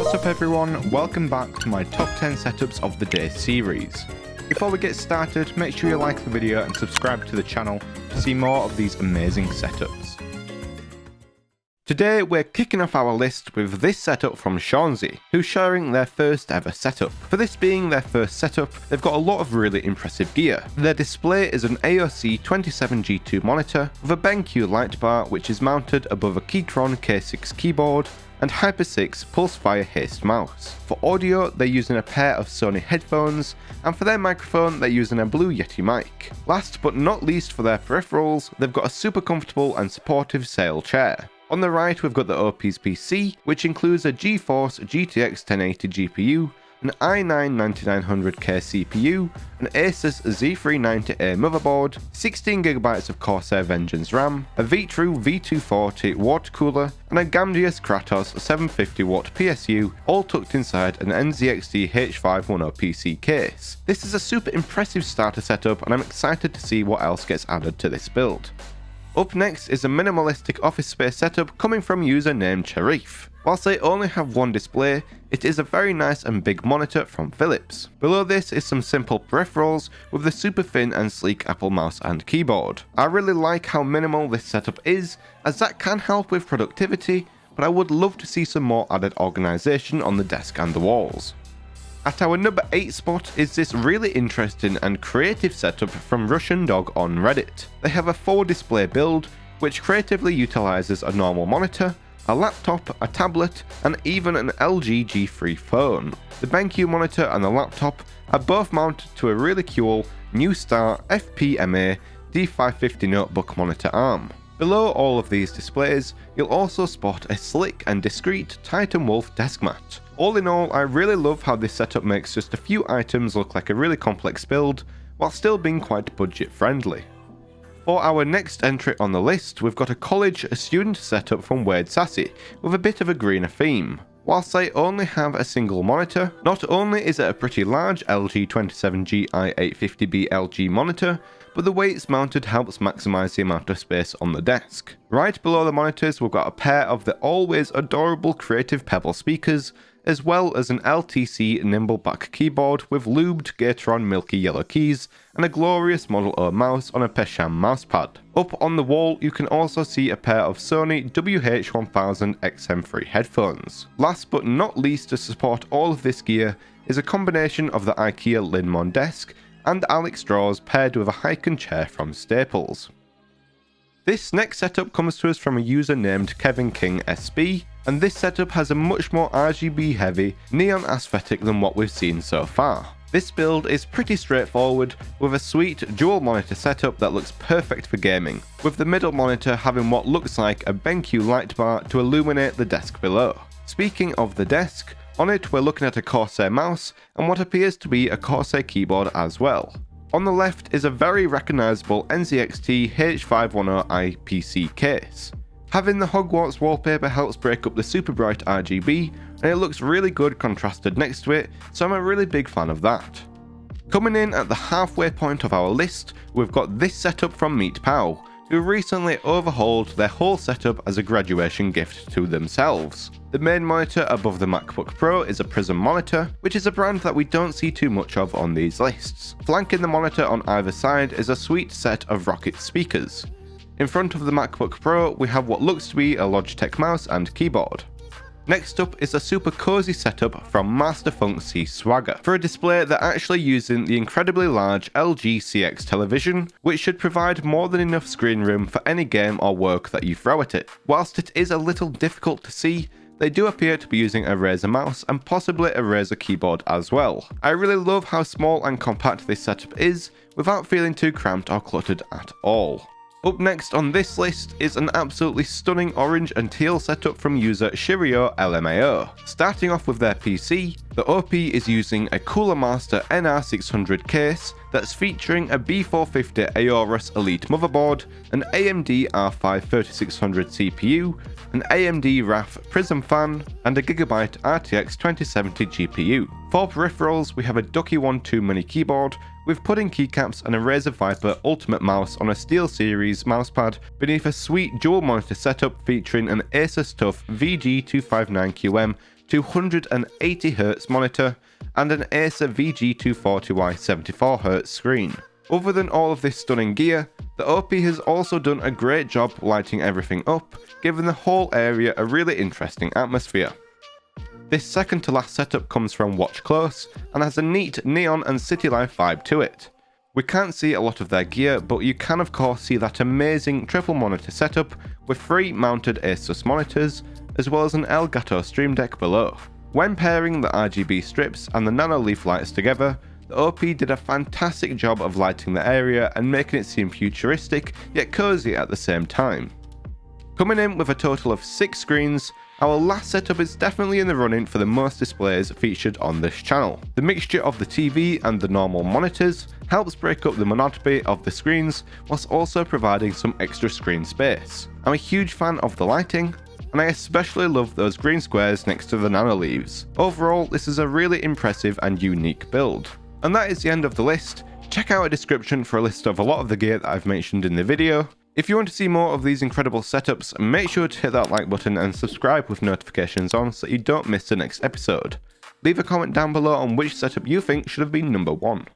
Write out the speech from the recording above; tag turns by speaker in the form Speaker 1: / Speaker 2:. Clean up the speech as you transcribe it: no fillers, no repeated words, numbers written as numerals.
Speaker 1: What's up everyone, welcome back to my top 10 setups of the day series. Before we get started, make sure you like the video and subscribe to the channel to see more of these amazing setups. Today we're kicking off our list with this setup from Shanzi, who's sharing their first ever setup. For this being their first setup, they've got a lot of really impressive gear. Their display is an AOC 27G2 monitor with a BenQ light bar which is mounted above a Keychron K6 keyboard and Hyper 6 Pulsefire Haste mouse. For audio, they're using a pair of Sony headphones, and for their microphone, they're using a Blue Yeti mic. Last but not least, for their peripherals, they've got a super comfortable and supportive sail chair. On the right, we've got the OP's PC, which includes a GeForce GTX 1080 GPU, an i9-9900K CPU, an Asus Z390A motherboard, 16GB of Corsair Vengeance RAM, a V-True V240 water cooler, and a Gamdius Kratos 750W PSU, all tucked inside an NZXT H510 PC case. This is a super impressive starter setup, and I'm excited to see what else gets added to this build. Up next is a minimalistic office space setup coming from user named Sharif. Whilst they only have one display, it is a very nice and big monitor from Philips. Below this is some simple peripherals with the super thin and sleek Apple mouse and keyboard. I really like how minimal this setup is, as that can help with productivity, but I would love to see some more added organisation on the desk and the walls. At our number 8 spot is this really interesting and creative setup from Russian Dog on Reddit. They have a 4-display build, which creatively utilises a normal monitor, a laptop, a tablet, and even an LG G3 phone. The BenQ monitor and the laptop are both mounted to a really cool New Star FPMA D550 notebook monitor arm. Below all of these displays, you'll also spot a slick and discreet Titan Wolf desk mat. All in all, I really love how this setup makes just a few items look like a really complex build, while still being quite budget friendly. For our next entry on the list, we've got a college student setup from Sassy, with a bit of a greener theme. Whilst they only have a single monitor, not only is it a pretty large LG 27G i850B LG monitor, but the way it's mounted helps maximise the amount of space on the desk. Right below the monitors, we've got a pair of the always adorable Creative Pebble speakers, as well as an LTC Nimbleback keyboard with lubed Gateron milky yellow keys and a glorious Model O mouse on a Pesham mousepad. Up on the wall, you can also see a pair of Sony WH-1000 XM3 headphones. Last but not least, to support all of this gear is a combination of the IKEA Linmon desk and Alex drawers paired with a Hyken chair from Staples. This next setup comes to us from a user named Kevin King SB, and this setup has a much more RGB heavy neon aesthetic than what we've seen so far. This build is pretty straightforward, with a sweet dual monitor setup that looks perfect for gaming, with the middle monitor having what looks like a BenQ light bar to illuminate the desk below. Speaking of the desk, on it we're looking at a Corsair mouse and what appears to be a Corsair keyboard as well. On the left is a very recognisable NZXT H510i PC case. Having the Hogwarts wallpaper helps break up the super bright RGB, and it looks really good contrasted next to it, so I'm a really big fan of that. Coming in at the halfway point of our list, we've got this setup from MeetPal, who recently overhauled their whole setup as a graduation gift to themselves. The main monitor above the MacBook Pro is a Prism monitor, which is a brand that we don't see too much of on these lists. Flanking the monitor on either side is a sweet set of Rocket speakers. In front of the MacBook Pro, we have what looks to be a Logitech mouse and keyboard. Next up is a super cozy setup from Master Funk C Swagger for a display that actually using the incredibly large LG CX television, which should provide more than enough screen room for any game or work that you throw at it. Whilst it is a little difficult to see, they do appear to be using a Razer mouse and possibly a Razer keyboard as well. I really love how small and compact this setup is, without feeling too cramped or cluttered at all. Up next on this list is an absolutely stunning orange and teal setup from user ShirioLMAO. Starting off with their PC, the OP is using a Cooler Master NR600 case that's featuring a B450 Aorus Elite motherboard, an AMD R5 3600 CPU, an AMD RAF Prism fan, and a Gigabyte RTX 2070 GPU. For peripherals, we have a Ducky 1.2 mini keyboard with pudding keycaps and a Razer Viper Ultimate mouse on a SteelSeries mousepad beneath a sweet dual monitor setup featuring an Asus TUF VG259QM 280Hz monitor, and an Acer VG240Y 74Hz screen. Other than all of this stunning gear, the OP has also done a great job lighting everything up, giving the whole area a really interesting atmosphere. This second to last setup comes from WatchClose and has a neat neon and city life vibe to it. We can't see a lot of their gear, but you can of course see that amazing triple monitor setup with 3 mounted Asus monitors, as well as an Elgato Stream Deck below. When pairing the RGB strips and the nano leaf lights together, the OP did a fantastic job of lighting the area and making it seem futuristic yet cozy at the same time. Coming in with a total of 6 screens, our last setup is definitely in the running for the most displays featured on this channel. The mixture of the TV and the normal monitors helps break up the monotony of the screens whilst also providing some extra screen space. I'm a huge fan of the lighting, and I especially love those green squares next to the nano leaves. Overall, this is a really impressive and unique build. And that is the end of the list. Check out a description for a list of a lot of the gear that I've mentioned in the video. If you want to see more of these incredible setups, make sure to hit that like button and subscribe with notifications on so that you don't miss the next episode. Leave a comment down below on which setup you think should have been number 1.